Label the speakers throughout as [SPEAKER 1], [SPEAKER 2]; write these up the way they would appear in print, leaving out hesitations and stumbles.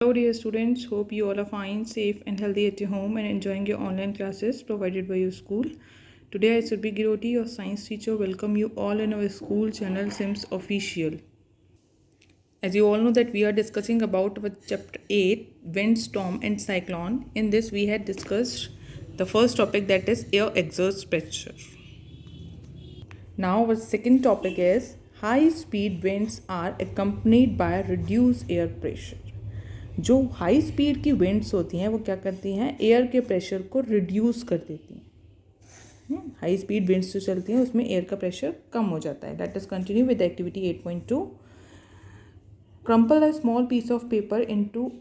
[SPEAKER 1] Hello dear students, hope you all are fine, safe and healthy at your home and enjoying your online classes provided by your school. Today I Surbhi Giroti, your science teacher, welcome you all in our school channel Sims Official. As you all know that we are discussing about our chapter 8, Wind, Storm and Cyclone. In this we had discussed the first topic, that is air exhaust pressure. Now our second topic is high speed winds are accompanied by reduced air pressure. जो high speed की winds होती हैं वो क्या करती हैं, air के pressure को रिड्यूस कर देती हैं. हाई स्पीड विंड्स जो चलती हैं उसमें एयर का प्रेशर कम हो जाता है. Let us continue with activity 8.2. Crumple a small piece of paper into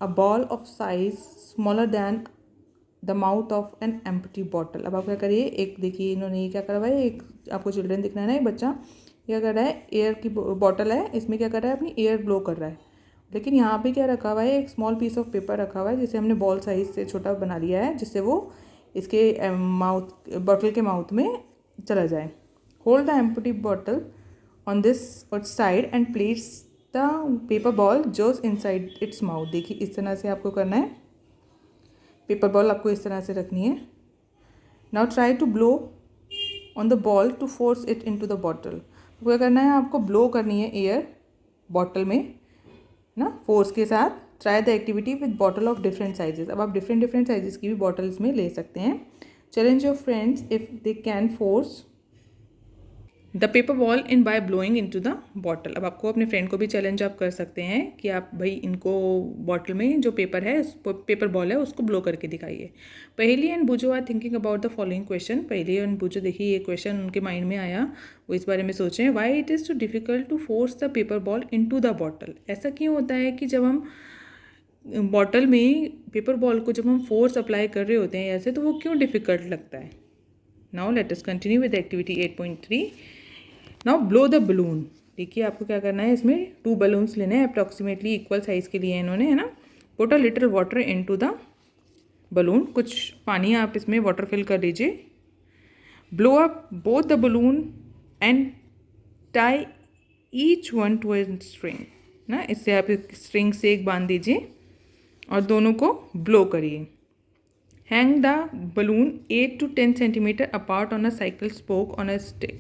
[SPEAKER 1] a ball of size smaller than the mouth of an empty bottle. अब आप क्या करिए, एक देखिए इन्होंने ये क्या करा हुआ है, एक आपको चिल्ड्रन दिख रहा है ना, एक बच्चा क्या कर रहा है, एयर की बॉटल है, इसमें क्या कर रहा है, अपनी एयर ब्लो कर रहा है. लेकिन यहाँ पे क्या रखा हुआ है, एक स्मॉल पीस ऑफ पेपर रखा हुआ है जिसे हमने बॉल साइज से छोटा बना लिया है, जिससे वो इसके माउथ बॉटल के माउथ में चला जाए. Hold the empty bottle on this side and place the paper ball just inside its mouth. देखिए इस तरह से आपको करना है, पेपर बॉल आपको इस तरह से रखनी है. Now try to blow on the ball to force it into the bottle. क्या करना है, आपको ब्लो करनी है एयर बॉटल में ना, फोर्स के साथ. Try the activity with bottle of different sizes. अब आप डिफरेंट साइजेस की भी बॉटल्स में ले सकते हैं. Challenge your friends if they can force the paper ball in by blowing into the bottle. अब आपको अपने फ्रेंड को भी चैलेंज आप कर सकते हैं कि आप भाई इनको बॉटल में जो पेपर है, पेपर बॉल है, उसको ब्लो करके दिखाइए. Paheli and Boojho are thinking about the following question. Paheli and Boojho, देखिए ये क्वेश्चन उनके माइंड में आया, वो इस बारे में सोचें. Why it is too difficult to force the paper ball into the bottle. ऐसा क्यों होता है कि जब हम बॉटल में पेपर बॉल को जब हम फोर्स अप्लाई कर रहे होते हैं ऐसे, तो वो क्यों डिफिकल्ट लगता है. Now let us continue with activity 8.3. Now blow the balloon. देखिए आपको क्या करना है, इसमें 2 बलून्स लेने हैं, अप्रॉक्सीमेटली इक्वल साइज़ के लिए इन्होंने, है ना. Put a little water into the balloon. कुछ पानी आप इसमें वाटर फिल कर दीजिए. Blow up both the balloon and tie each one two a string ना. इससे आप स्ट्रिंग से एक बांध दीजिए और दोनों को ब्लो करिए. Hang the balloon 8 to 10 centimetre apart on a cycle spoke on a stick.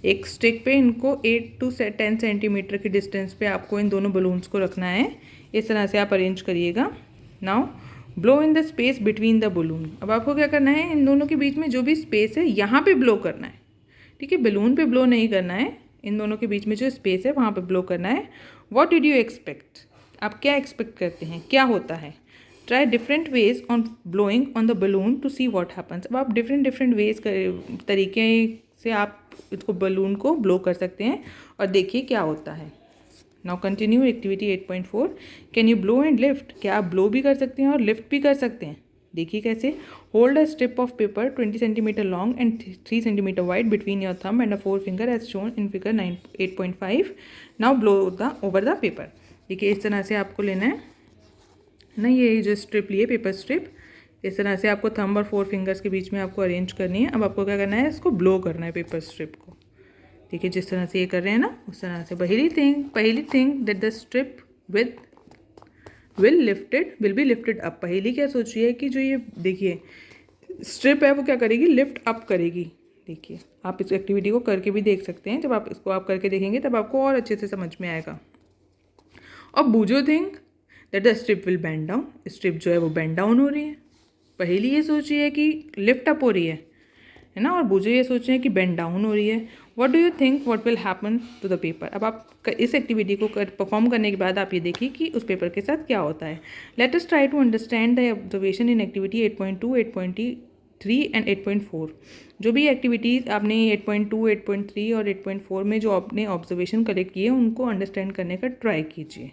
[SPEAKER 1] एक स्टिक पे इनको 8 to 10 सेंटीमीटर की डिस्टेंस पे आपको इन दोनों बलून्स को रखना है. इस तरह से आप अरेंज करिएगा. Now blow in the space between the balloon. अब आपको क्या करना है, इन दोनों के बीच में जो भी स्पेस है यहाँ पे ब्लो करना है. ठीक है, बलून पे ब्लो नहीं करना है, इन दोनों के बीच में जो स्पेस है वहाँ पे ब्लो करना है. What did you expect. आप क्या एक्सपेक्ट करते हैं, क्या होता है. Try different ways on blowing on the balloon to see what happens. अब आप डिफरेंट वेज तरीके से आप इसको बलून को ब्लो कर सकते हैं और देखिए क्या होता है. Now continue activity 8.4. Can you blow and lift. क्या आप ब्लो भी कर सकते हैं और लिफ्ट भी कर सकते हैं. देखिए कैसे. Hold a strip of paper 20 centimetre long and 3 centimetre wide between your thumb and a 4 finger as shown in figure 8.5. Now blow the over the paper. देखिए इस तरह से आपको लेना है ना, ये जो स्ट्रिप लिए पेपर स्ट्रिप, इस तरह से आपको थंब और 4 फिंगर्स के बीच में आपको अरेंज करनी है. अब आपको क्या करना है, इसको ब्लो करना है पेपर स्ट्रिप को. देखिए जिस तरह से ये कर रहे हैं ना, उस तरह से. पहली thing that the strip will be lifted up. पहली क्या सोच रही है कि जो ये देखिए स्ट्रिप है वो क्या करेगी, लिफ्ट अप करेगी. देखिए आप इस एक्टिविटी को करके भी देख सकते हैं. जब आप इसको आप करके देखेंगे तब आपको और अच्छे से समझ में आएगा. और Boojho think that the strip will bend down. Strip जो है वो बेंड डाउन हो रही है. पहली ये सोच रही है कि लिफ्ट अप हो रही है ना, और बूजो ये सोच रहे हैं कि बेंड डाउन हो रही है. What do you think what will happen to the paper. अब आप इस एक्टिविटी को परफॉर्म करने के बाद आप ये देखिए कि उस पेपर के साथ क्या होता है. Let us try to understand the observation in activity 8.2, 8.3 and 8.4. जो भी एक्टिविटीज़ आपने 8.2, 8.3 और 8.4 में जो आपने ऑब्जर्वेशन कलेक्ट किए उनको अंडरस्टैंड करने का ट्राई कीजिए.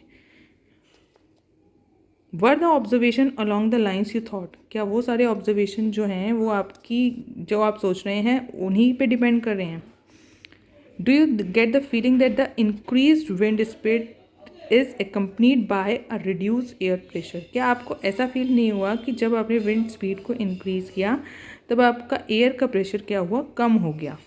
[SPEAKER 1] Were the observation along the lines you thought. क्या वो सारे ऑब्जर्वेशन जो हैं वो आपकी जो आप सोच रहे हैं उन्हीं पे डिपेंड कर रहे हैं. Do you get the feeling that the increase wind speed is accompanied by a reduce air pressure. क्या आपको ऐसा फील नहीं हुआ कि जब आपने विंड स्पीड को इंक्रीज़ किया तब आपका एयर का प्रेशर क्या हुआ, कम हो गया.